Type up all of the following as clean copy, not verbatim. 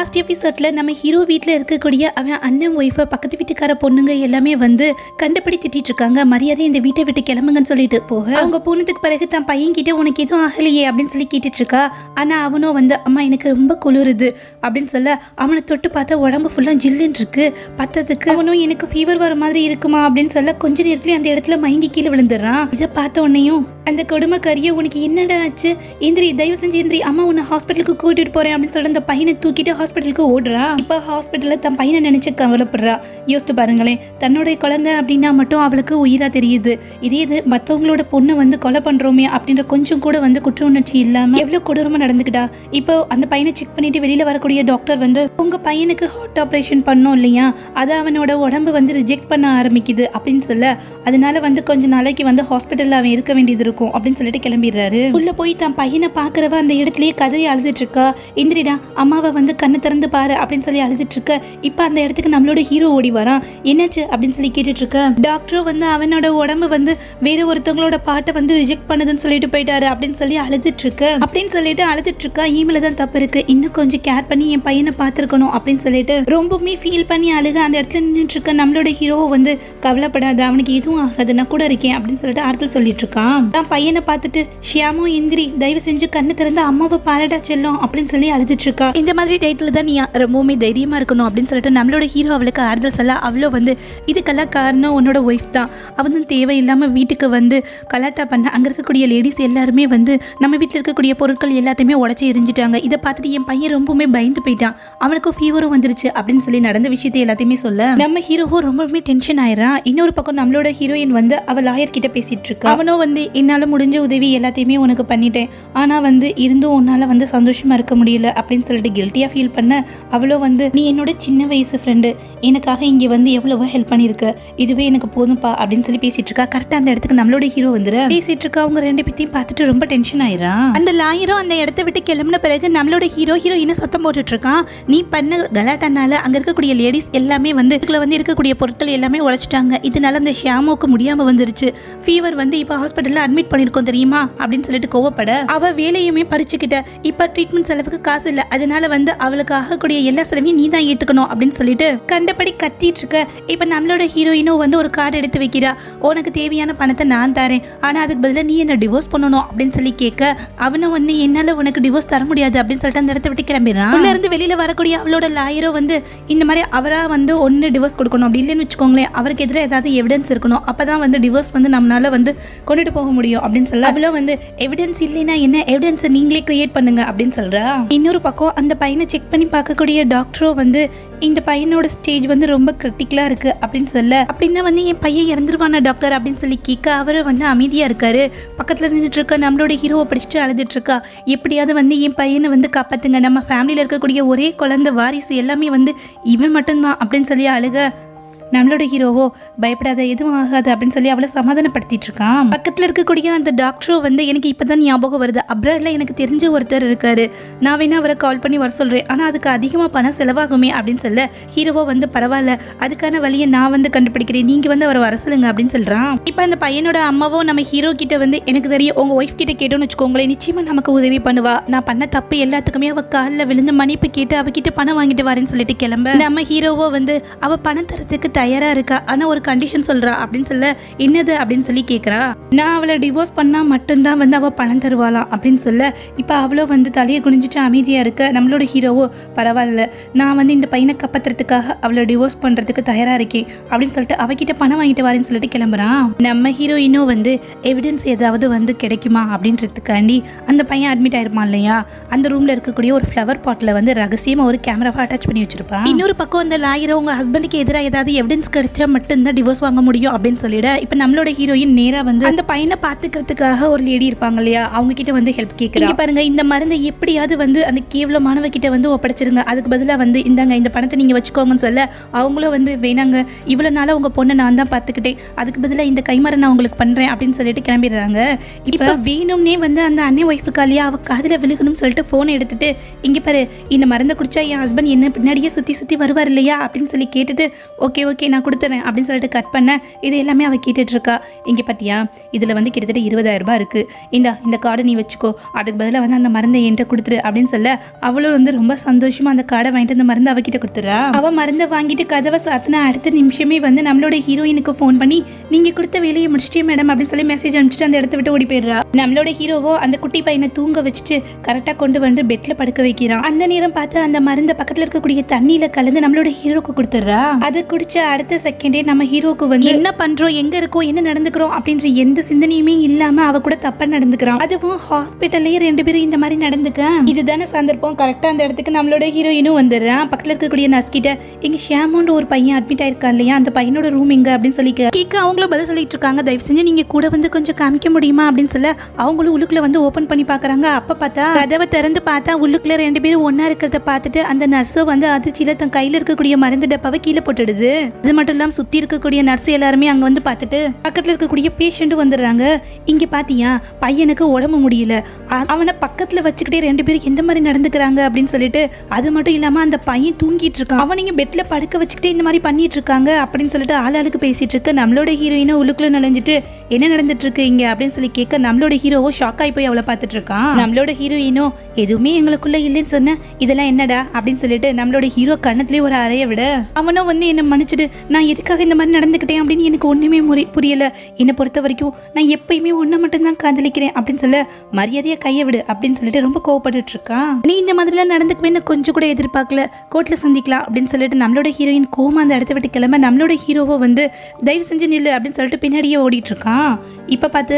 Last எபிசோட்ல நம்ம hero வீட்டில் இருக்கக்கூடிய அவன் அண்ணன் ஒய்ஃபை பக்கத்து வீட்டுக்கார பொண்ணுங்க எல்லாமே வந்து கண்டுபிடி திட்டிட்டு இருக்காங்க. மரியாதை இந்த வீட்டை விட்டு கிளம்புங்கன்னு சொல்லிட்டு போக அவங்க போனதுக்கு பிறகு தான் பையன் கிட்ட உனக்கு எதுவும் ஆகலையே அப்படின்னு சொல்லி கேட்டுட்டு இருக்கா. ஆனா அவனும் வந்து அம்மா எனக்கு ரொம்ப குளிருது அப்படின்னு சொல்ல அவனை தொட்டு பார்த்தா உடம்பு ஃபுல்லா ஜில்லுன்னு இருக்கு. பத்ததுக்கு அவனும் எனக்கு ஃபீவர் வர மாதிரி இருக்குமா அப்படின்னு சொல்ல கொஞ்ச நேரத்துல அந்த இடத்துல மயங்கி கீழே விழுந்துடுறான். இதை பார்த்த உடனேயும் அந்த கொடுமைக்காரிய உனக்கு என்னடா ஆச்சு, இந்திரி தயவு செஞ்சு இந்திரி, அம்மா உன்னை ஹாஸ்பிட்டலுக்கு கூட்டிட்டு போறேன் அப்படின்னு சொல்லிட்டு அந்த பையனை தூக்கிட்டு ஹாஸ்பிட்டலுக்கு ஓடுறா. இப்ப ஹாஸ்பிட்டல்ல தன் பையனை நினைச்சு கவலைப்படுறா. யோசித்து பாருங்களேன், தன்னுடைய குழந்தை அப்படின்னா மட்டும் அவளுக்கு உயிரா தெரியுது. இதே இது மற்றவங்களோட பொண்ணை வந்து கொலை பண்றோமே அப்படின்ற கொஞ்சம் கூட வந்து குற்ற உணர்ச்சி இல்லாம எவ்வளவு கொடூரமா நடந்துக்கிட்டா. இப்போ அந்த பையனை செக் பண்ணிட்டு வெளியில வரக்கூடிய டாக்டர் வந்து உங்க பையனுக்கு ஹார்ட் ஆப்ரேஷன் பண்ணோம் இல்லையா, அதை அவனோட உடம்பு வந்து ரிஜெக்ட் பண்ண ஆரம்பிக்குது அப்படின்னு சொல்ல அதனால வந்து கொஞ்ச நாளைக்கு வந்து ஹாஸ்பிட்டல்ல அவன் இருக்க வேண்டியது இருக்கும் அப்படின்னு சொல்லிட்டு கிளம்பிடுறாரு. உள்ள போய் தான் பையனை பாக்குறவ அந்த இடத்துலயே கதையை அழுதுட்டு இருக்கா. இந்திரிடா அம்மாவை வந்து கண்ணு திறந்து பாரு அப்படின்னு சொல்லி அழுதுட்டு இருக்க. இப்ப அந்த இடத்துக்கு நம்மளோட ஹீரோ ஓடி வரான். என்னாச்சு அப்படின்னு சொல்லி கேட்டுட்டு இருக்க. டாக்டரும் வந்து அவனோட உடம்பு வந்து வேற ஒருத்தவங்களோட பாட்டை வந்து ரிஜெக்ட் பண்ணுதுன்னு சொல்லிட்டு போயிட்டாரு அப்படின்னு சொல்லி அழுதுட்டு இருக்க. அப்படின்னு சொல்லிட்டு அழுதுட்டு இருக்கா. இமெயில தான் தப்பு இருக்கு, இன்னும் கொஞ்சம் கேர் பண்ணி என் பையனை பார்த்துருக்கணும் அப்படின்னு சொல்லிட்டு ரொம்பவுமே ஃபீல் பண்ணி அழுக அந்த இடத்துல நின்றுட்டு இருக்க. நம்மளோட ஹீரோவை வந்து கவலைப்படாத, அவனுக்கு எதுவும் ஆகாது, நான் கூட இருக்கேன் அப்படின்னு சொல்லிட்டு ஆறுதல் சொல்லிட்டு இருக்கான். தான் பையனை பார்த்துட்டு ஷியாமோ இந்திரி தயவு செஞ்சு கண்ணு திறந்து அம்மாவை பாராட்டா செல்லும் அப்படின்னு சொல்லி அழுதுட்டு இருக்கா. இந்த மாதிரி டைட்டில் தான் நீ ரொம்பவுமே தைரியமா இருக்கணும் அப்படின்னு சொல்லிட்டு நம்மளோட ஹீரோ அவளுக்கு ஆறுதல் சொல்ல அவ்வளோ வந்து இதுக்கெல்லாம் காரணம் உன்னோட ஒய்ஃப் தான். அவன் தான் தேவையில்லாம வீட்டுக்கு வந்து கலாட்டா பண்ண அங்க இருக்கக்கூடிய லேடிஸ் எல்லாருமே வந்து நம்ம வீட்டில் இருக்கக்கூடிய பொருட்கள் எல்லாத்தையுமே உடச்சி எரிஞ்சிட்டாங்க. இதை பார்த்துட்டு என் பையன் ரொம்பவுமே பயந்து போயிட்டான், அவனுக்கும் ஃபீவரும் வந்துருச்சு அப்படின்னு சொல்லி நடந்த விஷயத்தை எல்லாத்தையுமே சொல்ல நம்ம ஹீரோவும் ரொம்பவுமே டென்ஷன் ஆயிடுறான். இன்னொரு பக்கம் நம்மளோட ஹீரோயின் வந்து அவ லாயர் கிட்ட பேசிட்டு இருக்கா. அவனும் வந்து என்னால முடிஞ்ச உதவி எல்லாத்தையுமே உனக்கு பண்ணிட்டேன், ஆனா வந்து இருந்தும் உன்னால வந்து சந்தோஷமா இருக்க முடியல அப்படின்னு சொல்லிட்டு கில்ட்டியா ஃபீல் பண்ண அவளோ வந்து நீ என்னோட சின்ன வயசு ஃப்ரெண்டு, எனக்காக இங்க வந்து எவ்வளவோ ஹெல்ப் பண்ணிருக்க, இதுவே எனக்கு போதும்பா அப்படின்னு சொல்லி பேசிட்டு இருக்கா. கரெக்டா அந்த இடத்துக்கு நம்மளோட ஹீரோ வந்து பேசிட்டு இருக்கா. அவங்க ரெண்டு பேத்தையும் பார்த்துட்டு ரொம்ப டென்ஷன் ஆயிரான். அந்த லாயரும் அந்த இடத்த விட்டு கிளம்பின பிறகு நம்மளோட ஹீரோயினை சத்தம் போட்டுட்டு இருக்கான். நீ பண்ண கலாட்டனால அங்க இருக்கக்கூடிய லேடிஸ் எல்லாமே வந்து இதுல வந்து இருக்கக்கூடிய பொருட்கள் எல்லாமே உழைச்சிட்டாங்க, இதனால அந்த ஷியாமோக்கு முடியாம வந்துருச்சு, ஃபீவர் வந்து இப்ப ஹாஸ்பிட்டல்ல அட்மிட் பண்ணிருக்கோம் தெரியுமா அப்படின்னு சொல்லிட்டு கோவப்பட அவ வேலையுமே படிச்சுக்கிட்ட, இப்ப ட்ரீட்மெண்ட் செலவுக்கு காசு இல்ல, அதனால வந்து அவளுக்கு ஆகக்கூடிய எல்லா செலவையும் நீ தான் ஏத்துக்கணும் அப்படின்னு சொல்லிட்டு கண்டபடி கத்திட்டு இருக்க. இப்ப நம்மளோட ஹீரோயினும் வந்து ஒரு கார்டு எடுத்து வைக்கிறா. உனக்கு தேவையான பணத்தை நான் தரேன், ஆனா அதுக்கு பதிலாக நீ என்ன டிவோர்ஸ் பண்ணணும் அப்படின்னு சொல்லி கேட்க அவனும் வந்து என்னால உனக்கு டிவோர்ஸ் தர முடியாது அப்படின்னு சொல்லிட்டு அந்த இடத்த விட்டு கிளம்பிடுறான். உள்ள இருந்து வெளியில வரக்கூடிய அவளோட லாயரோ வந்து இந்த மாதிரி அவரா வந்து ஒன்னு டிவோர்ஸ் கொடுக்கணும், அப்படி இல்லைன்னு வச்சுக்கோங்களேன் அவருக்கு எதிராக ஏதாவது எவிடன்ஸ் இருக்கணும், அப்பதான் வந்து டிவோர்ஸ் வந்து நம்மளால வந்து கொண்டுட்டு போக முடியும் அப்படின்னு சொல்ல அவளோ வந்து எவிடன்ஸ் இல்லைன்னா என்ன, எவிடன்ஸ் நீங்களே கிரியேட் பண்ணுங்க அப்படின்னு சொல்றா. இன்னொரு பக்கம் அந்த பையனை செக் பண்ணி பார்க்கக்கூடிய டாக்டரோ வந்து இந்த பையனோட ஸ்டேஜ் வந்து ரொம்ப கிரிட்டிக்கலா இருக்கு அப்படின்னு சொல்ல அப்படின்னா வந்து என் பையன் இறந்துருவானா டாக்டர் அப்படின்னு சொல்லி கேட்க அவரு வந்து அமைதியா இருக்காரு. பக்கத்துல நின்றுட்டு இருக்க நம்மளோட ஹீரோவை படிச்சுட்டு அழுதுட்டு இருக்கா. எப்படியாவது வந்து என் பையனை வந்து காப்பாத்துங்க, நம்ம ஃபேமிலியில இருக்கக்கூடிய ஒரே குழந்தை வாரிசு எல்லாமே வந்து இவன் மட்டும்தான் அப்படின்னு சொல்லி அழுக நம்மளோட ஹீரோவோ பயப்படாத எதுவும் ஆகாது அப்படின்னு சொல்லி அவளை சமாதானப்படுத்திட்டு இருக்கான். பக்கத்துல இருக்கக்கூடிய அந்த டாக்டரோ வந்து எனக்கு இப்பதான் ஞாபகம் வருது, அப்ராட்ல எனக்கு தெரிஞ்ச ஒருத்தர் இருக்காரு, நான் வேணா அவரை கால் பண்ணி வர சொல்றேன், ஆனா அதுக்கு அதிகமா பணம் செலவாகுமே அப்படின்னு சொல்ல ஹீரோவோ வந்து பரவாயில்ல அதுக்கான வழியை நான் வந்து கண்டுபிடிக்கிறேன், நீங்க வந்து அவரை வர சொல்லுங்க அப்படின்னு சொல்றான். இப்ப அந்த பையனோட அம்மாவோ நம்ம ஹீரோ கிட்ட வந்து எனக்கு தெரியும் உங்க ஒய்ஃப் கிட்ட கேட்டோம்னு வச்சுக்கோங்களேன் நிச்சயமா நமக்கு உதவி பண்ணுவா, நான் பண்ண தப்பு எல்லாத்துக்குமே அவ காலில் விழுந்து மன்னிப்பு கேட்டு அவகிட்ட பணம் வாங்கிட்டு வரேன்னு சொல்லிட்டு கிளம்ப நம்ம ஹீரோவோ வந்து அவ பணம் தரத்துக்கு தயாரா இருக்கா, ஆனா ஒரு கண்டிஷன் சொல்றா அப்படின்னு சொல்ல என்னது அப்படின்னு சொல்லி கேக்குறா. நான் அவளை டிவோர்ஸ் பண்ணா மட்டும்தான் வந்து அவ பணம் தருவாளாம் அப்படின்னு சொல்ல இப்ப அவளோ வந்து தலையை குனிஞ்சிட்டு அமைதியா இருக்க. நம்மளோட ஹீரோவோ பரவாயில்ல நான் வந்து இந்த பையனை காப்பாத்துறதுக்காக அவளை டிவோர்ஸ் பண்றதுக்கு தயாரா இருக்கேன் அப்படின்னு சொல்லிட்டு அவகிட்ட பணம் வாங்கிட்டு வரேன்னு சொல்லிட்டு கிளம்புறான். நம்ம ஹீரோயினோ வந்து எவிடன்ஸ் ஏதாவது வந்து கிடைக்குமா அப்படின்றதுக்காண்டி அந்த பையன் அட்மிட் ஆயிருப்பான் இல்லையா, அந்த ரூம்ல இருக்கக்கூடிய ஒரு ஃப்ளவர் பாட்ல வந்து ரகசியமா ஒரு கேமராவை அட்டாச் பண்ணி வச்சிருப்பான். இன்னொரு பக்கம் அந்த லாயரோ உங்க ஹஸ்பண்டுக்கு எதிராக ஏதாவது எவிடன்ஸ் கிடைச்சா மட்டும்தான் டிவோர்ஸ் வாங்க முடியும் அப்படின்னு சொல்லிட இப்ப நம்மளோட ஹீரோயின் நேரா வந்து அந்த பையனை பாத்துக்கிறதுக்காக ஒரு லேடி இருப்பாங்க இல்லையா அவங்க கிட்ட வந்து ஹெல்ப் கேட்கறாங்க. பாருங்க இந்த மருந்தை எப்படியாவது வந்து அந்த கேவலமானவ கிட்ட வந்து ஒப்படைச்சிருங்க, அதுக்கு பதிலா வந்து இந்தாங்க இந்த பணத்தை நீங்க வச்சுக்கோங்கன்னு சொல்ல அவங்களும் வந்து வேணாங்க இவ்வளவு நாளா உங்க பொண்ணை நான் தான் பாத்துக்கிட்டேன், அதுக்கு பதிலா இந்த கைமாற நான் உங்களுக்கு பண்றேன் அப்படின்னு சொல்லிட்டு கிளம்பிடுறாங்க. இப்ப வேணும்னே வந்து அந்த அண்ணன் ஒய்ஃப் இருக்கா இல்லையா அவ காதுல விழுகணும்னு சொல்லிட்டு போனை எடுத்துட்டு இங்க பாரு இந்த மருந்தை குடிச்சா என் ஹஸ்பண்ட் என்ன பின்னாடியே சுத்தி சுத்தி வருவார் இல்லையா அப்படின்னு சொல்லி கேட்டுட்டு ஓகே ஓகே நான் கொடுத்துறேன் அப்படின்னு சொல்லிட்டு கட் பண்ண இது எல்லாமே அவள் கேட்டுட்டு இருக்கா. இங்கே பார்த்தியா இதில் வந்து கிட்டத்தட்ட 20,000 ரூபாய் இருக்குது, இந்த கார்டை நீ வச்சுக்கோ, அதுக்கு பதிலாக வந்து அந்த மருந்தை என்கிட்ட கொடுத்துரு அப்படின்னு சொல்ல அவளும் வந்து ரொம்ப சந்தோஷமா அந்த கார்டை வாங்கிட்டு அந்த மருந்து அவகிட்ட கொடுத்துறா. அவள் மருந்தை வாங்கிட்டு கதவை சாத்தினா அடுத்த நிமிஷமே வந்து நம்மளோட ஹீரோயினுக்கு ஃபோன் பண்ணி நீங்க கொடுத்த வேலையை முடிச்சிட்டே மேடம் அப்படின்னு சொல்லி மெசேஜ் அனுப்பிச்சிட்டு அந்த இடத்த விட்டு ஓடி போயிடுறா. நம்மளோட ஹீரோவோ அந்த குட்டி பையனை தூங்க வச்சுட்டு கரெக்டாக கொண்டு வந்து பெட்ல படுக்க வைக்கிறான். அந்த நேரம் பார்த்து அந்த மருந்தை பக்கத்தில் இருக்கக்கூடிய தண்ணியில கலந்து நம்மளோட ஹீரோக்கு கொடுத்துட்றா. அதை குடிச்ச அடுத்த செகண்டே நம்ம ஹீரோக்கு வந்து என்ன பண்றோம், எங்க இருக்கோம், என்ன நடந்துக்கிறோம் அப்படின்ற எந்த சிந்தனையுமே இல்லாம அவ கூட தப்பா நடந்துக்கிறான். அதுவும் ஹாஸ்பிட்டல்லே 2 பேரும் இந்த மாதிரி நடந்துக்க இதுதானே சந்தர்ப்பம். கரெக்டா அந்த இடத்துக்கு நம்மளோட ஹீரோயினும் வந்துடுறான். பக்கத்துல இருக்கக்கூடிய நர்ஸ் கிட்ட இங்க ஷியாமோன்னு ஒரு பையன் அட்மிட் ஆயிருக்கான் இல்லையா, அந்த பையனோட ரூம் எங்க அப்படின்னு சொல்லி கேட்க அவங்களும் பதில் சொல்லிட்டு இருக்காங்க. தயவு செஞ்சு நீங்க கூட வந்து கொஞ்சம் காமிக்க முடியுமா அப்படின்னு சொல்ல அவங்களும் உள்ளுக்குள்ள வந்து ஓபன் பண்ணி பாக்குறாங்க. அப்ப பார்த்தா கதவை திறந்து பார்த்தா உள்ளுக்குள்ள 2 பேரும் ஒன்னா இருக்கிறத பார்த்துட்டு அந்த நர்ஸும் வந்து அதிர்ச்சியில தன் கையில இருக்கக்கூடிய மருந்து டப்பாவை கீழே போட்டுடுது. அது மட்டும் இல்லாம சுத்தி இருக்கக்கூடிய நர்ஸ் எல்லாருமே அங்க வந்து பார்த்துட்டு பக்கத்துல இருக்கக்கூடிய பேஷண்ட் வந்துடுறாங்க. இங்க பாத்தியா பையனுக்கு உடம்பு முடியல, அவனை பக்கத்துல வச்சுக்கிட்டே 2 பேரும் எந்த மாதிரி நடந்துக்கிறாங்க அப்படின்னு சொல்லிட்டு, அது மட்டும் இல்லாம அந்த பையன் தூங்கிட்டு இருக்கான், அவனையும் பெட்ல படுக்க வச்சுக்கிட்டே இந்த மாதிரி பண்ணிட்டு இருக்காங்க அப்படின்னு சொல்லிட்டு ஆளாளுக்கு பேசிட்டு இருக்க நம்மளோட ஹீரோயினும் உள்ளுக்குள்ள நுழைஞ்சிட்டு என்ன நடந்துட்டு இருக்கு இங்க அப்படின்னு சொல்லி கேட்க நம்மளோட ஹீரோவோ ஷாக் ஆகி போய் அவளை பார்த்துட்டு இருக்கான். நம்மளோட ஹீரோயினோ எதுவுமே எங்களுக்குள்ள இல்லைன்னு சொன்ன, இதெல்லாம் என்னடா அப்படின்னு சொல்லிட்டு நம்மளோட ஹீரோ கண்ணத்துலயே ஒரு அறைய விட அவனும் வந்து என்ன மன்னிச்சிடு, நான் எதுக்காக இந்த மாதிரி நடந்துக்கிட்டேன் அப்படின்னு எனக்கு ஒண்ணுமே புரியல, என்னை பொறுத்த வரைக்கும் நான் எப்பயுமே ஒன்றை மட்டும்தான் காதலிக்கிறேன் அப்படின்னு சொல்ல மரியாதையா கையை விடு அப்படின்னு சொல்லிட்டு ரொம்ப கோவப்பட்டு இருக்கான். நீ இந்த மாதிரிலாம் நடந்துக்குவேன்னு கொஞ்சம் கூட எதிர்பார்க்கல, கோர்ட்ல சந்திக்கலாம் அப்படின்னு சொல்லிட்டு நம்மளோட ஹீரோயின் கோமா அந்த இடத்த விட்டு கிளம்ப நம்மளோட ஹீரோவோ வந்து தயவு செஞ்சு நில்லு அப்படின்னு சொல்லிட்டு பின்னாடியே ஓடிட்டு இருக்கான். இப்ப பார்த்து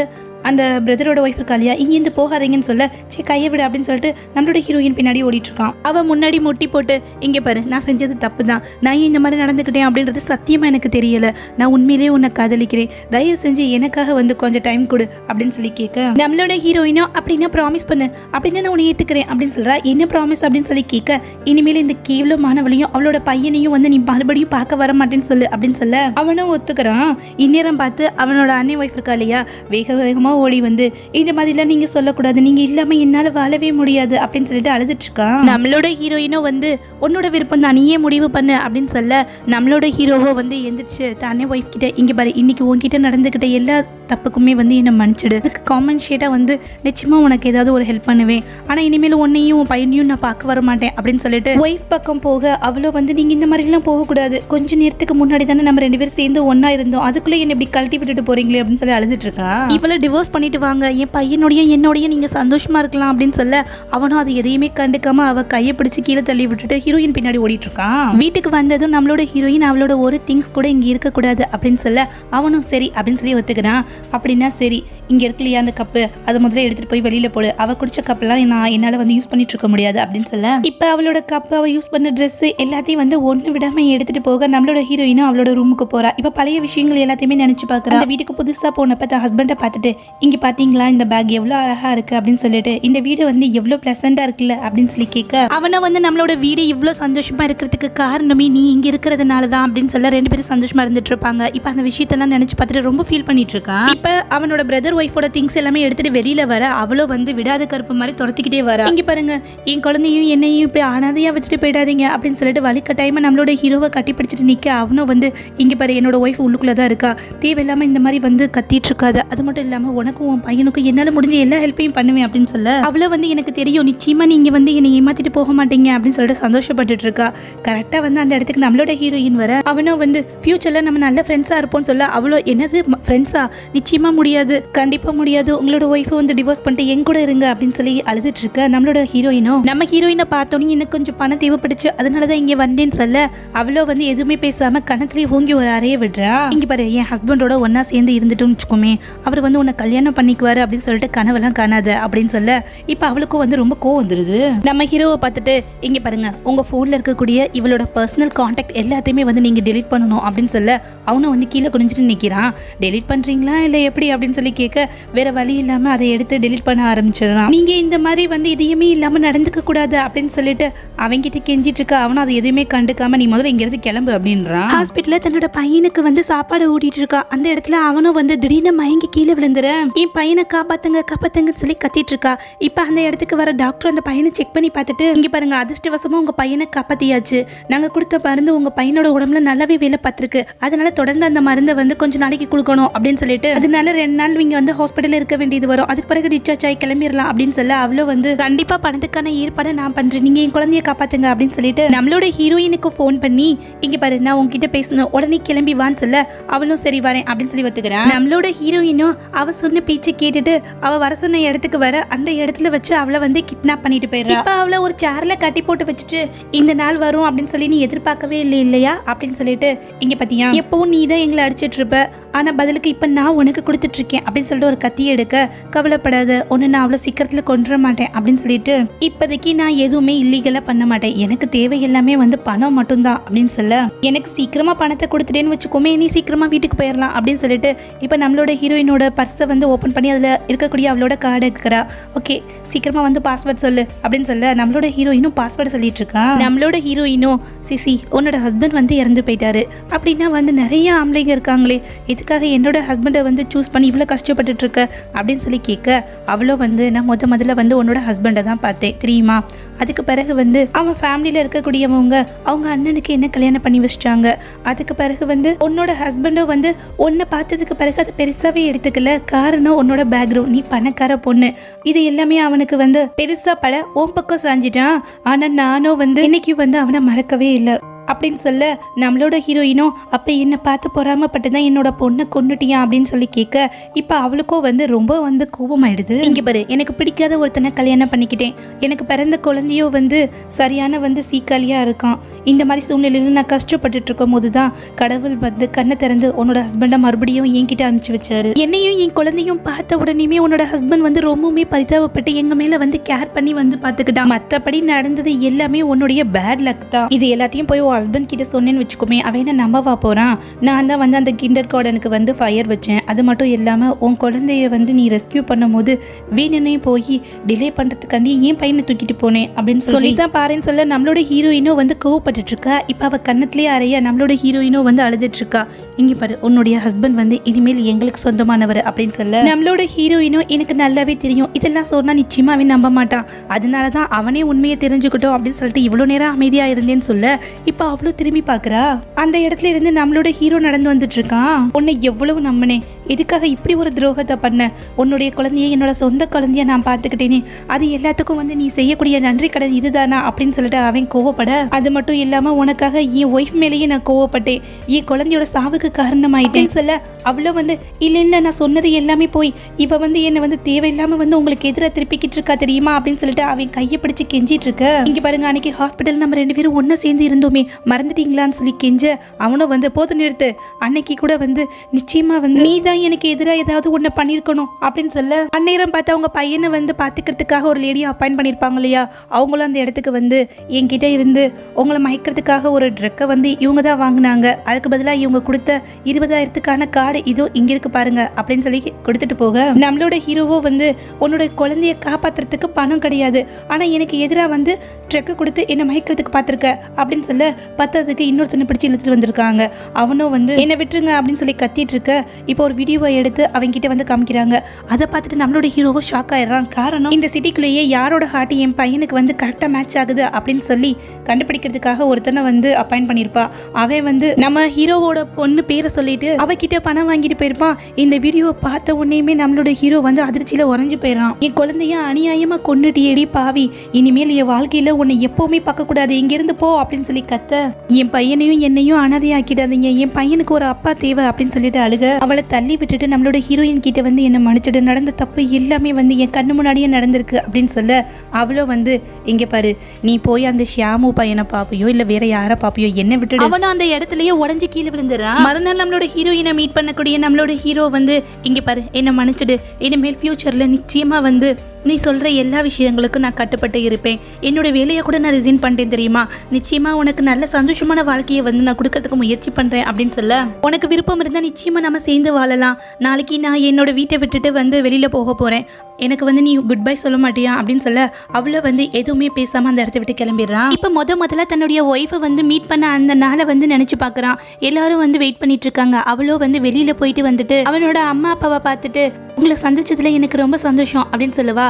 அந்த பிரதரோட ஒய்ஃப் இருக்கா இல்லையா, இங்கேருந்து போகாதீங்கன்னு சொல்ல சே கையை விடு அப்படின்னு சொல்லிட்டு நம்மளோட ஹீரோயின் பின்னாடி ஓடிட்டு இருக்கான். அவன் முன்னாடி முட்டி போட்டு இங்கே பாரு நான் செஞ்சது தப்பு தான், நான் இந்த மாதிரி நடந்துக்கிட்டேன் அப்படின்றது சத்தியமாக எனக்கு தெரியல, நான் உண்மையிலேயே உன்னை காதலிக்கிறேன், தயவு செஞ்சு எனக்காக வந்து கொஞ்சம் டைம் கொடு அப்படின்னு சொல்லி கேட்க நம்மளோட ஹீரோயினோ அப்படின்னா ப்ராமிஸ் பண்ணு அப்படின்னா நான் உன்னை ஏற்றுக்கிறேன் அப்படின்னு சொல்கிறா. என்ன ப்ராமிஸ் அப்படின்னு சொல்லி கேட்க இனிமேல் இந்த கேவலமானவளையும் அவளோட பையனையும் வந்து நீ மறுபடியும் பார்க்க வர மாட்டேன்னு சொல்லு அப்படின்னு சொல்ல அவனும் ஒத்துக்கிறான். இந்நேரம் பார்த்து அவனோட அண்ணன் ஒய்ஃப் இருக்கா இல்லையா வேக வேகமாக ஓடி வந்து இந்த மாதிரிலாம் நீங்க சொல்லக்கூடாது, நீங்க இல்லாம என்னால வாழவே முடியாது அப்படின்னு சொல்லிட்டு அழுதுட்டு இருக்கான். நம்மளோட ஹீரோயினும் வந்து உன்னோட விருப்பம் தான், நீயே முடிவு பண்ணு அப்படின்னு சொல்ல நம்மளோட ஹீரோவோ வந்து எந்திரிச்சு தானே ஒய்ஃப் கிட்ட இங்க பாரு இன்னைக்கு உன்கிட்ட நடந்துகிட்ட எல்லா தப்புக்குமே வந்து என்னை மன்னிச்சிடு, அதுக்கு காம்பன்சேட்டாக வந்து நிச்சயமா உனக்கு ஏதாவது ஒரு ஹெல்ப் பண்ணுவேன், ஆனா இனிமேல் உன்னையும் உன் பையனையும் நான் பார்க்க வர மாட்டேன் அப்படின்னு சொல்லிட்டு ஒய்ஃப் பக்கம் போக அவ்வளோ வந்து நீங்க இந்த மாதிரிலாம் போகக்கூடாது, கொஞ்ச நேரத்துக்கு முன்னாடி தானே நம்ம 2 பேரும் சேர்ந்து ஒன்னா இருந்தோம், அதுக்குள்ளே என்ன இப்படி கழட்டி விட்டுட்டு போறீங்களே அப்படின்னு சொல்லி அழுதுட்டு இருக்கான். இவளை டிவோர்ஸ் பண்ணிட்டு வாங்க, என் பையனோடைய என்னோடைய நீங்க சந்தோஷமா இருக்கலாம் அப்படின்னு சொல்ல அவனும் அது எதையுமே கண்டுக்காம அவ கையை பிடிச்சு கீழே தள்ளி விட்டுட்டு ஹீரோயின் பின்னாடி ஓடிட்டு இருக்கான். வீட்டுக்கு வந்ததும் நம்மளோட ஹீரோயின் அவளோட ஒரு திங்ஸ் கூட இங்க இருக்கக்கூடாது அப்படின்னு சொல்ல அவனும் சரி அப்படின்னு சொல்லி ஒத்துக்கிறான். அப்படின்னா சரி இங்க இருக்கலையா அந்த கப்பு, அதை முதல்ல எடுத்துட்டு போய் வெளியில போடு, அவ குடிச்ச கப்பெல்லாம் நான் என்னால வந்து யூஸ் பண்ணிட்டு இருக்க முடியாது அப்படின்னு சொல்ல இப்ப அவளோட கப்பு அவ யூஸ் பண்ண ட்ரெஸ் எல்லாத்தையும் வந்து ஒண்ணு விடாம எடுத்துட்டு போக நம்மளோட ஹீரோயினும் அவளோட ரூமுக்கு போறா. இப்ப பழைய விஷயங்கள் எல்லாத்தையுமே நினைச்சு பாக்குறா. அந்த வீட்டுக்கு புதுசா போனப்ப தன் ஹஸ்பண்டை பார்த்துட்டு இங்க பாத்தீங்களா இந்த பேக் எவ்வளவு அழகா இருக்கு அப்படின்னு சொல்லிட்டு இந்த வீடு வந்து எவ்வளவு பிளசண்டா இருக்குல்ல அப்படின்னு சொல்லி கேட்க அவனை வந்து நம்மளோட வீடு இவ்வளவு சந்தோஷமா இருக்கிறதுக்கு காரணமே நீ இங்க இருக்கிறதுனாலதான் அப்படின்னு சொல்ல 2 பேரும் சந்தோஷமா இருந்துட்டு இருப்பாங்க. இப்ப அந்த விஷயத்தெல்லாம் நினைச்சு பார்த்துட்டு ரொம்ப ஃபீல் பண்ணிட்டு இருக்கான். இப்ப அவனோட பிரதர் ஒய்ஃபோட திங்ஸ் எல்லாமே எடுத்துட்டு வெளியில வர அவளோ வந்து விடாத கருப்பு மாதிரி துரத்திக்கிட்டே வர இங்க பாருங்க என் குழந்தையும் என்னையும் இப்படி அனாதையா விட்டுட்டு போயிடாதீங்க அப்படின்னு சொல்லிட்டு வலிக்கட்டாயமா நம்மளோட ஹீரோவை கட்டி பிடிச்சிட்டு நிக்க அவனும் வந்து இங்க பாரு என்னோட ஒய்ஃப் உள்ளுக்குள்ளதான் இருக்கா, தேவையில்லாம இந்த மாதிரி வந்து கத்திட்டு இருக்காது, அது மட்டும் இல்லாம உனக்கும் உன் பையனுக்கும் என்னால முடிஞ்ச எல்லா ஹெல்ப்பையும் பண்ணுவேன் அப்படின்னு சொல்ல அவளை வந்து எனக்கு தெரியும் நிச்சயமா நீங்க வந்து என்னை ஏமாத்திட்டு போக மாட்டீங்க அப்படின்னு சொல்லிட்டு சந்தோஷப்பட்டுட்டு இருக்கா. கரெக்டா வந்து அந்த இடத்துக்கு நம்மளோட ஹீரோயின் வர அவனும் வந்து ஃபியூச்சர்ல நம்ம நல்ல ஃப்ரெண்ட்ஸா இருப்போம்னு சொல்ல அவ்வளோ என்னது ஃப்ரெண்ட்ஸா, நிச்சயமா முடியாது, கண்டிப்பா முடியாது, உங்களோட ஒய்ஃபை வந்து டிவோர்ஸ் பண்ணிட்டு என் கூட இருங்க அப்படின்னு சொல்லி அழுதுட்டு இருக்க நம்மளோட ஹீரோயினும் நம்ம ஹீரோயினை பார்த்தோன்னே எனக்கு கொஞ்சம் பணம் தேவைப்படுச்சு அதனாலதான் இங்க வந்தேன்னு சொல்ல அவ்வளோ வந்து எதுவுமே பேசாம கணத்துலயே ஓங்கி ஒரு அறைய விடுறா. இங்க பாரு என் ஹஸ்பண்டோட ஒன்னா சேர்ந்து இருந்துட்டோம்னு வச்சுக்கோமே அவர் வந்து உன்னை கல்யாணம் பண்ணிக்குவாரு அப்படின்னு சொல்லிட்டு கனவெல்லாம் காணாத அப்படின்னு சொல்ல இப்ப அவளுக்கும் வந்து ரொம்ப கோவம் வந்துருது. நம்ம ஹீரோவை பார்த்துட்டு இங்க பாருங்க உங்க போன்ல இருக்கக்கூடிய இவளோட பர்சனல் கான்டாக்ட் எல்லாத்தையுமே வந்து நீங்க டெலிட் பண்ணணும் அப்படின்னு சொல்ல அவனும் வந்து கீழே குனிஞ்சிட்டு நிக்கிறான். டெலிட் பண்றீங்களா இல்லை எப்படி அப்படின்னு சொல்லி கேட்க வேற வழி இல்லாம அதை எடுத்து டெலீட் பண்ண ஆரம்பிச்சிடறான். நீங்க இந்த மாதிரி வந்து இதையுமே இல்லாம நடந்துக்க கூடாது அப்படின்னு சொல்லிட்டு அவன்கிட்ட கெஞ்சிட்டு இருக்க. அவனும் அதை எதுவுமே கண்டுக்காம நீ முதல்ல இங்க இருந்து கிளம்பு அப்படின்றான். ஹாஸ்பிட்டல்ல தன்னோட பையனுக்கு வந்து சாப்பாடு ஊட்டிட்டு இருக்கான். அந்த இடத்துல அவனும் வந்து திடீர்னு மயங்கி கீழே விழுந்துற என் பையனை காப்பாத்துங்கன்னு சொல்லி கத்திட்டு இருக்கா. இப்ப அந்த இடத்துக்கு வர டாக்டர் அந்த பையனை செக் பண்ணி பார்த்துட்டு இங்க பாருங்க அதிர்ஷ்டவசமா உங்க பையனை காப்பாத்தியாச்சு. நாங்க கொடுத்த மருந்து உங்க பையனோட உடம்புல நல்லாவே வேலை பார்த்திருக்கு. அதனால தொடர்ந்து அந்த மருந்தை வந்து கொஞ்சம் நாளைக்கு கொடுக்கணும் அப்படின்னு சொல்லிட்டு அதனால 2 நாள் நீங்க வந்து ஹாஸ்பிட்டல்ல இருக்க வேண்டியது வரும். அதுக்கு பிறகு டிஸ்சார்ஜ் ஆகி கிளம்பிடலாம் அப்படின்னு சொல்ல அவ்வளோ வந்து கண்டிப்பா பணத்துக்கான ஏற்பாடை நான் பண்றேன். நீங்க என் குழந்தைய காப்பாத்துங்க அப்படின்னு சொல்லிட்டு நம்மளோட ஹீரோயினுக்கு ஃபோன் பண்ணி இங்க பாரு நான் உங்ககிட்ட பேசணும் உடனே கிளம்பி வான்னு சொல்ல அவளும் சரி வரேன் அப்படின்னு சொல்லி ஒத்துக்கிறான். நம்மளோட ஹீரோயினும் அவ சொன்ன பேச்சை கேட்டுட்டு அவ வர சொன்ன இடத்துக்கு வர அந்த இடத்துல வச்சு அவளை வந்து கிட்னாப் பண்ணிட்டு போயிடுறா. இப்ப அவளை ஒரு சேர்ல கட்டி போட்டு வச்சுட்டு இந்த நாள் வரும் அப்படின்னு சொல்லி நீ எதிர்பார்க்கவே இல்லை இல்லையா அப்படின்னு சொல்லிட்டு இங்க பாத்தியா எப்பவும் நீ தான் எங்களை அடிச்சிட்டு இருப்ப ஆனா பதிலுக்கு இப்ப நான் உனக்கு கொடுத்துட்டு இருக்கேன் அப்படின்னு சொல்லிட்டு ஒரு கத்தியை எடுக்க கவலைப்படாத ஒன்னு நான் அவ்வளவு சீக்கிரத்துல கொண்டுற மாட்டேன் அப்படின்னு சொல்லிட்டு இப்போதைக்கு நான் எதுவுமே இல்லீகலா பண்ண மாட்டேன். எனக்கு தேவை எல்லாமே வந்து பணம் மட்டும்தான் அப்படின்னு சொல்ல எனக்கு சீக்கிரமா பணத்தை கொடுத்துட்டேன்னு வச்சுக்கோமே நீ சீக்கிரமா வீட்டுக்கு போயிடலாம் அப்படின்னு சொல்லிட்டு இப்ப நம்மளோட ஹீரோயினோட பர்ஸை வந்து ஓபன் பண்ணி அதுல இருக்கக்கூடிய அவளோட கார்டு எடுக்கிறா. ஓகே சீக்கிரமா வந்து பாஸ்வேர்ட் சொல்லு அப்படின்னு சொல்ல நம்மளோட ஹீரோயினும் பாஸ்வேர்டு சொல்லிட்டு இருக்கா. நம்மளோட ஹீரோயினும் சிசி உன்னோட ஹஸ்பண்ட் வந்து இறந்து போயிட்டாரு அப்படின்னா வந்து நிறைய ஆம்பளைங்க இருக்காங்களே இதுக்காக என்னோட ஹஸ்பண்டை வந்து சூஸ் பண்ணி இவ்வளோ கஷ்டப்பட்டுட்டு இருக்க அப்படின்னு சொல்லி கேட்க அவ்வளோ வந்து நான் முதல்ல வந்து உன்னோட ஹஸ்பண்டை தான் பார்த்தேன் தெரியுமா. அதுக்கு பிறகு வந்து அவன் ஃபேமிலியில் இருக்கக்கூடியவங்க அவங்க அண்ணனுக்கு என்ன கல்யாணம் பண்ணி வச்சிட்டாங்க. அதுக்கு பிறகு வந்து உன்னோட ஹஸ்பண்டும் வந்து உன்னை பார்த்ததுக்கு பிறகு அதை பெருசாவே எடுத்துக்கல. காரணம் உன்னோட பேக்ரவுண்ட் நீ பணக்கார பொண்ணு இது எல்லாமே அவனுக்கு வந்து பெருசா பட உன் பக்கம் சாஞ்சிட்டான். ஆனா நானும் வந்து இன்னைக்கு வந்து அவனை மறக்கவே இல்லை அப்படின்னு சொல்ல நம்மளோட ஹீரோயினும் அப்போ என்னை பார்த்து பொறாமப்பட்டு தான் என்னோட பொண்ணை கொண்டுட்டியா அப்படின்னு சொல்லி கேட்க இப்போ அவளுக்கோ வந்து ரொம்ப வந்து கோபமாயிடுது. இங்கே பாரு எனக்கு பிடிக்காத ஒருத்தனை கல்யாணம் பண்ணிக்கிட்டேன். எனக்கு பிறந்த குழந்தையோ வந்து சரியான வந்து சீக்காலியாக இருக்கான். இந்த மாதிரி சூழ்நிலையில் நான் கஷ்டப்பட்டுட்டு இருக்கும் போது தான் கடவுள் வந்து கண்ணை திறந்து உன்னோட ஹஸ்பண்டை மறுபடியும் என்கிட்ட அனுப்பிச்சு வச்சாரு. என்னையும் என் குழந்தையும் பார்த்த உடனேயுமே உன்னோட ஹஸ்பண்ட் வந்து ரொம்பவுமே பரிதாபப்பட்டு எங்கள் மேலே வந்து கேர் பண்ணி வந்து பார்த்துக்கிட்டான். மற்றபடி நடந்தது எல்லாமே உன்னுடைய பேட் லக் தான். இது எல்லாத்தையும் போய் ஹஸ்பண்ட் கிட்ட சொன்னேன்னு வச்சுக்கோமே அவன் என்ன நம்பவா போறான். நான் தான் வந்து அந்த கிண்டர் கார்டனுக்கு வந்து ஃபயர் வச்சேன். அது மட்டும் இல்லாம உன் குழந்தைய வந்து நீ ரெஸ்கியூ பண்ணும் போது வேணுன்னே போய் டிலே பண்றதுக்காண்டி ஏன் பையனை தூக்கிட்டு போனேன் அப்படின்னு சொல்லி தான் பாருன்னு சொல்ல நம்மளோட ஹீரோயினும் வந்து கோவப்பட்டு இருக்கா. இப்ப அவ கண்ணத்திலேயே அறைய நம்மளோட ஹீரோயினும் வந்து அழுதுட்டு இருக்கா. இங்க பாரு உன்னுடைய ஹஸ்பண்ட் வந்து இனிமேல் எங்களுக்கு சொந்தமானவர் அப்படின்னு சொல்ல நம்மளோட ஹீரோயினும் எனக்கு நல்லாவே தெரியும் இதெல்லாம் சொன்னா நிச்சயமாவே நம்ப மாட்டான். அதனாலதான் அவனே உண்மையை தெரிஞ்சுக்கிட்டோம் அப்படின்னு சொல்லிட்டு இவ்வளவு நேரம் அமைதியா இருந்தேன்னு சொல்ல இப்ப அவ்வளோ திரும்பி பாக்குறா. அந்த இடத்துல இருந்து நம்மளோட ஹீரோ நடந்து வந்துட்டு இருக்கான். உன்னை எவ்வளவு நம்பினேன் எதுக்காக இப்படி ஒரு துரோகத்தை பண்ண. உன்னுடைய குழந்தைய என்னோட சொந்த குழந்தைய நான் பார்த்துக்கிட்டேனே அது எல்லாத்துக்கும் வந்து நீ செய்யக்கூடிய நன்றி கடன் இதுதானா அப்படின்னு சொல்லிட்டு அவன் கோவப்பட அது மட்டும் இல்லாம உனக்காக என் ஒய்ஃப் மேலேயே நான் கோவப்பட்டேன் என் குழந்தையோட சாவுக்கு காரணமாயிட்டேன்னு சொல்ல அவ்வளோ வந்து இல்லை நான் சொன்னது எல்லாமே போய் இவ வந்து என்னை வந்து தேவையில்லாம வந்து உங்களுக்கு எதிராக திருப்பிக்கிட்டு இருக்கா தெரியுமா அப்படின்னு சொல்லிட்டு அவன் கையை பிடிச்சு கெஞ்சிட்டு இருக்க. இங்க பாருங்க அன்னைக்கு ஹாஸ்பிட்டல் நம்ம 2 பேரும் ஒன்னா சேர்ந்து இருந்தோமே மறந்துட்டீங்களான்னு சொல்லி கெஞ்ச அவனும் வந்து போது நிறுத்து அன்னைக்கு கூட வந்து நிச்சயமா வந்து நீ தான் எனக்கு எதிராக ஏதாவது ஒன்று பண்ணியிருக்கணும் அப்படின்னு சொல்ல அந்நேரம் பார்த்து அவங்க பையனை வந்து பார்த்துக்கிறதுக்காக ஒரு லேடியை அப்பாயிண்ட் பண்ணியிருப்பாங்க இல்லையா அவங்களும் அந்த இடத்துக்கு வந்து என்கிட்ட இருந்து உங்களை மயக்கிறதுக்காக ஒரு ட்ரக்கை வந்து இவங்க தான் வாங்கினாங்க. அதுக்கு பதிலாக இவங்க கொடுத்த 20,000க்கான கார்டு இதோ இங்க இருக்கு பாருங்க அப்படின்னு சொல்லி கொடுத்துட்டு போக நம்மளோட ஹீரோவோ வந்து உன்னோட குழந்தைய காப்பாத்துறதுக்கு பணம் கிடையாது ஆனா எனக்கு எதிராக வந்து ட்ரக்கு கொடுத்து என்ன மயக்கிறதுக்கு பார்த்துருக்க அப்படின்னு சொல்ல பத்ததுக்கு இன்னொருத்தனை பிடிச்சி இழுத்துட்டு வந்திருக்காங்க. அவனும் வந்து என்ன விட்டுருங்க அப்படின்னு சொல்லி கத்திட்டு இருக்க இப்போ ஒரு வீடியோவை எடுத்து அவங்கிட்ட வந்து காமிக்கிறாங்க. அதை பார்த்துட்டு நம்மளோட ஹீரோவோ ஷாக் ஆயிடுறான். காரணம் இந்த சிட்டிக்குள்ளேயே யாரோட ஹார்ட் என் பையனுக்கு வந்து கரெக்டாக மேட்ச் ஆகுது அப்படின்னு சொல்லி கண்டுபிடிக்கிறதுக்காக ஒருத்தனை வந்து அப்பாயிண்ட் பண்ணியிருப்பா. அவன் வந்து நம்ம ஹீரோவோட பொண்ணு பேரை சொல்லிட்டு அவகிட்ட பணம் வாங்கிட்டு போயிருப்பான். இந்த வீடியோவை பார்த்த உடனேயுமே நம்மளோட ஹீரோ வந்து அதிர்ச்சியில உறைஞ்சு போயிடறான். என் குழந்தைய அநியாயமா கொண்டுட்டியேடி பாவி இனிமேல் என் வாழ்க்கையில உன்னை எப்பவுமே பார்க்க கூடாது இங்கிருந்து போ அப்படின்னு சொல்லி கத்த என் பையனையும் என்னையும் அனாதையாக்கிடாதீங்க என் பையனுக்கு ஒரு அப்பா தேவை அப்படின்னு சொல்லிட்டு அழுக அவளை தள்ளி விட்டுட்டு நம்மளோட ஹீரோயின் கிட்ட வந்து என்ன மன்னிச்சிட்டு நடந்த தப்பு எல்லாமே வந்து என் கண்ணு முன்னாடியே நடந்திருக்கு அப்படின்னு சொல்ல அவளோ வந்து இங்க பாரு நீ போய் அந்த ஷியாமு பையனை பாப்பியோ இல்ல வேற யாரை பாப்பியோ என்ன விட்டுடு அவனும் அந்த இடத்துலயே உடஞ்சு கீழே விழுந்துறான். மறுநாள் நம்மளோட ஹீரோயினை மீட் பண்ணக்கூடிய நம்மளோட ஹீரோ வந்து இங்க பாரு என்ன மன்னிச்சிடு இனிமேல் ஃபியூச்சர்ல நிச்சயமா வந்து நீ சொல்ற எல்லா விஷயங்களுக்கும் நான் கட்டுப்பட்டு இருப்பேன். என்னோட வேலையை கூட நான் ரிசைன் பண்ணிட்டேன் தெரியுமா. நிச்சயமா உனக்கு நல்ல சந்தோஷமான வாழ்க்கையை வந்து நான் கொடுக்கறதுக்கு முயற்சி பண்றேன் அப்படின்னு சொல்ல, உனக்கு விருப்பம் இருந்தா நிச்சயமா நம்ம சேர்ந்து வாழலாம். நாளைக்கு நான் என்னோட வீட்டை விட்டுட்டு வந்து வெளியில போக போறேன், எனக்கு வந்து நீ குட் பை சொல்ல மாட்டியா அப்படின்னு சொல்ல, அவளை வந்து எதுவுமே பேசாம அந்த இடத்த விட்டு கிளம்பிடுறான். இப்ப முதல்ல தன்னுடைய ஒய்ஃபை வந்து மீட் பண்ண அந்த நாளை வந்து நினைச்சு பாக்குறான். எல்லாரும் வந்து வெயிட் பண்ணிட்டு இருக்காங்க. அவளோ வந்து வெளியில போயிட்டு வந்துட்டு அவனோட அம்மா அப்பாவை பார்த்துட்டு, உங்களை சந்திச்சதுல எனக்கு ரொம்ப சந்தோஷம் அப்படின்னு சொல்லுவா.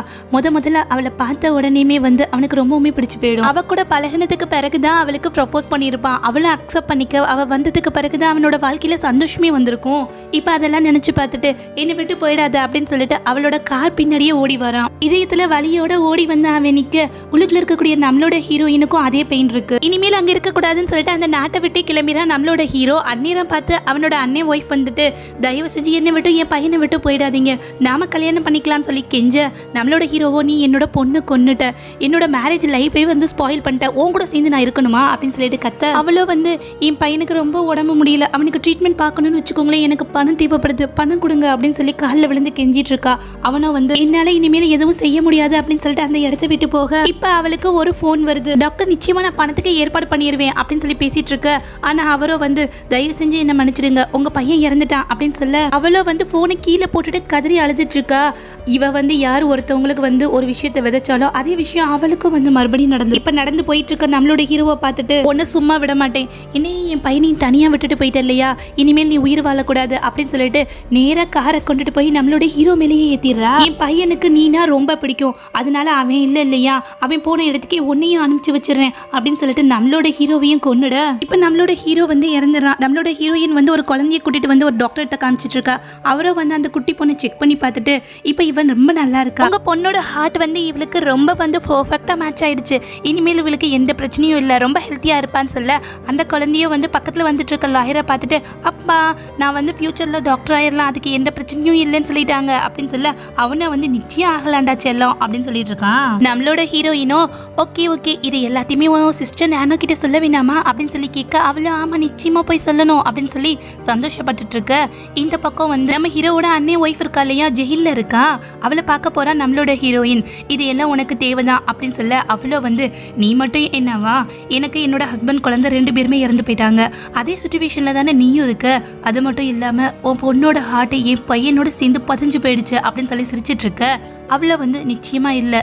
முதல்ல அவளை பார்த்த உடனேயுமே வந்து அவனுக்கு ரொம்பவுமே பிடிச்சு போயிடும். அவ கூட பழகினதுக்கு பிறகுதான் அவளுக்கு ப்ரப்போஸ் பண்ணியிருப்பான். அவளை அக்செப்ட் பண்ணிக்க அவ வந்ததுக்கு பிறகுதான் அவனோட வாழ்க்கையில சந்தோஷமே வந்திருக்கும். இப்ப அதெல்லாம் நினைச்சு பார்த்துட்டு என்னை விட்டு போயிடாத அப்படின்னு சொல்லிட்டு அவளோட கார் பின்னாடியே ஓடி வரான். இதயத்துல வலியோட ஓடி வந்து அவன் நிக்க, உள்ளுக்குள்ள இருக்கக்கூடிய நம்மளோட ஹீரோயினுக்கும் அதே பெயின் இருக்கு. இனிமேல் அங்க இருக்க கூடாதுன்னு சொல்லிட்டு அந்த நாட்டை விட்டு கிளம்பிறான் நம்மளோட ஹீரோ. அந்நேரம் பார்த்து அவனோட அண்ணன் ஒய்ஃப் வந்துட்டு, தயவு செஞ்சு என்னை விட்டு என் பையனை விட்டு போயிடாதீங்க, நாம கல்யாணம் பண்ணிக்கலாம்னு சொல்லி கெஞ்ச, நம்மளோட ஹீரோவோ நீ என்னோட பொண்ணு கொன்னுட்ட, என்னோட மேரேஜ் லைஃபே வந்து ஸ்பாயில் பண்ணிட்ட, உன் கூட சேர்ந்து நான் இருக்கணுமா அப்படின்னு சொல்லிட்டு கத்த. அவளோ வந்து என் பையனுக்கு ரொம்ப உடம்பு முடியல, அவனுக்கு ட்ரீட்மெண்ட் பார்க்கணும்னு வச்சுக்கோங்களேன், எனக்கு பணம் தேவைப்படுது, பணம் கொடுங்க அப்படின்னு சொல்லி காலில் விழுந்து கெஞ்சிட்டு இருக்கா. அவனும் வந்து என்னால இனிமேல் எதுவும் செய்ய முடியாது அப்படின்னு சொல்லிட்டு அந்த இடத்த விட்டு போக, இப்ப அவளுக்கு ஒரு போன் வருது. டாக்டர் நிச்சயமா நான் பணத்துக்கு ஏற்பாடு பண்ணிடுவேன் அப்படின்னு சொல்லி பேசிட்டு இருக்க. ஆனா அவரோ வந்து தயவு செஞ்சு என்ன மன்னிச்சிடுங்க, உங்க பையன் இறந்துட்டான் அப்படின்னு சொல்ல, அவளோ வந்து போனை கீழே போட்டுட்டு கதறி அழுதுட்டு இருக்கா. இவ வந்து யார் ஒருத்தவங்களுக்கு வந்து ஒரு விஷயத்தை விதைச்சாலோ அதே விஷயம் அவளுக்கும் வந்து மறுபடியும் நடந்து இப்ப நடந்து போயிட்டு இருக்க நம்மளோட ஹீரோவை பார்த்துட்டு, ஒன்னு சும்மா விட மாட்டேன், இன்னும் என் பையனையும் தனியா விட்டுட்டு போயிட்ட இல்லையா, இனிமேல் நீ உயிர் வாழக்கூடாது அப்படின்னு சொல்லிட்டு நேரா காரை கொண்டுட்டு போய் நம்மளோட ஹீரோ மேலேயே ஏத்திடுறா. என் பையனுக்கு நீனா ரொம்ப பிடிக்கும், அதனால அவன் இல்ல இல்லையா, அவன் போன இடத்துக்கு உன்னையும் அனுப்பிச்சு வச்சிடறேன் அப்படின்னு சொல்லிட்டு நம்மளோட ஹீரோவையும் கொன்னுட. இப்ப நம்மளோட ஹீரோ வந்து இறந்துடுறான். நம்மளோட ஹீரோயின் வந்து ஒரு குழந்தைய கூட்டிட்டு வந்து ஒரு டாக்டர்கிட்ட காமிச்சிட்டு இருக்கா. அவரோ வந்து அந்த குட்டி பொண்ணை செக் பண்ணி பார்த்துட்டு, இப்ப இவன் ரொம்ப நல்லா இருக்கா, உங்க பொண்ணோட ஹார்ட் வந்து இவளுக்கு ரொம்ப வந்து பர்ஃபெக்டா மேட்ச் ஆயிடுச்சு, இனிமேல் இவளுக்கு எந்த பிரச்சனையும் இல்லை, ரொம்ப ஹெல்த்தியா இருப்பான்னு சொல்ல, அந்த குழந்தையும் வந்து பக்கத்துல வந்துட்டு இருக்க லாயரை பார்த்துட்டு, அப்பா நான் வந்து ஃபியூச்சர்ல டாக்டர் ஆயிடலாம், அதுக்கு எந்த பிரச்சனையும் இல்லைன்னு சொல்லிட்டாங்க அப்படின்னு சொல்ல, அவனை வந்து நிச்சயம் ஆகலாண்டா செல்லம் அப்படின்னு சொல்லிட்டு இருக்கான். நம்மளோட ஹீரோயினோ ஓகே இது எல்லாத்தையுமே சிஸ்டர் நானோ கிட்ட சொல்ல வேணாமா அப்படின்னு சொல்லி கேட்க, அவள ஆமா நிச்சயமா போய் சொல்லணும் அப்படின்னு சொல்லி சந்தோஷப்பட்டுட்டு இருக்க. இந்த பக்கம் வந்து நம்ம ஹீரோவோட அண்ணன் ஒய்ஃப் இருக்கா இல்லையா, ஜெயில இருக்கா, அவளை பார்க்க போறா நம்மளோட ஹீரோயின். இது எல்லாம் உனக்கு தேவைதான் அப்படின்னு சொல்ல, அவளோ வந்து நீ மட்டும் என்னவா, எனக்கு என்னோட ஹஸ்பண்ட் குழந்தை 2 பேருமே இறந்து போயிட்டாங்க, அதே சுச்சுவேஷன்ல தானே நீயும் இருக்க, அது மட்டும் இல்லாம உன் பொண்ணோட ஹார்ட் என் பையனோட சேர்ந்து பதிஞ்சு போயிடுச்சு அப்படின்னு சொல்லி சிரிச்சிட்டு இருக்க. அவளை வந்து நிச்சயமா இல்லை,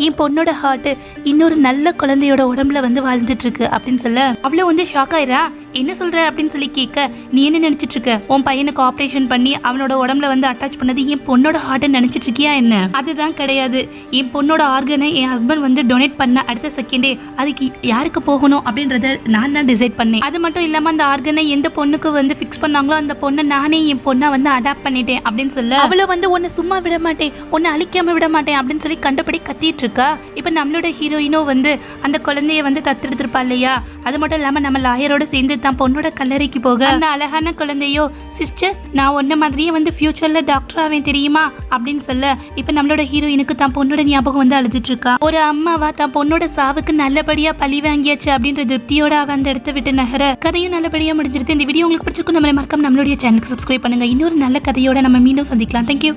என் பொண்ணோட ஹார்ட் இன்னொரு நல்ல குழந்தையோட உடம்புல வந்து வாழ்ந்துட்டு இருக்கு அப்படின்னு சொல்ல, அவ்வளோ வந்து ஷாக் ஆயிரா. என்ன சொல்ற அப்படின்னு சொல்லி கேட்க, நீ என்ன நினைச்சிட்டு இருக்க, உன் பையனுக்கு ஆப்ரேஷன் பண்ணி அவனோட உடம்புல வந்து அட்டாச் பண்ணது என் பொண்ணோட ஹார்ட் நினைச்சிட்டு இருக்கியா என்ன, அதுதான் கிடையாது, என் பொண்ணோட ஆர்கனை என் ஹஸ்பண்ட் வந்து டொனேட் பண்ண அடுத்த செகண்டே அதுக்கு யாருக்கு போகணும் அப்படின்றத நான் தான் டிசைட் பண்ணேன். அது மட்டும் இல்லாம அந்த ஆர்கனை எந்த பொண்ணுக்கு வந்து ஃபிக்ஸ் பண்ணாங்களோ அந்த பொண்ணை நானே என் பொண்ணை வந்து அடாப்ட் பண்ணிட்டேன் அப்படின்னு சொல்ல, அவளை வந்து உன்னை சும்மா விட மாட்டேன், உன்னை அழிக்காம விட மாட்டேன் அப்படின்னு சொல்லி கண்டுபிடி கத்திட்டு இருக்கா. இப்ப நம்மளோட ஹீரோயினோ வந்து அந்த குழந்தைய வந்து தத்தெடுத்திருப்பா இல்லையா, அது மட்டும் இல்லாம நம்ம லாயரோட சேர்ந்து தான் பொண்ணோட கல்லறைக்கு போக, அந்த அழகான குழந்தையோ சிஸ்டர் நான் ஒன்ன மாதிரியே வந்து ஃபியூச்சர்ல டாக்டர் ஆவேன் தெரியுமா அப்படின்னு சொல்ல, இப்ப நம்மளோட ஹீரோயினுக்கு தான் பொண்ணோட ஞாபகம் வந்து அழுதுட்டு இருக்கா. ஒரு அம்மாவா தான் பொண்ணோட சாவுக்கு நல்லபடியா பழி வாங்கியாச்சு அப்படின்ற திருப்தியோட அவ அந்த இடத்த விட்டு நகர, கதையும் நல்லபடியா முடிஞ்சிருது. இந்த வீடியோ உங்களுக்கு பிடிச்சிருக்கும், நம்மளை மறக்காம நம்மளுடைய சேனலுக்கு சப்ஸ்கிரைப் பண்ணுங்க. இன்னொரு நல்ல கதையோட நம்ம மீண்டும் சந்திக்கலாம். தேங்க்யூ.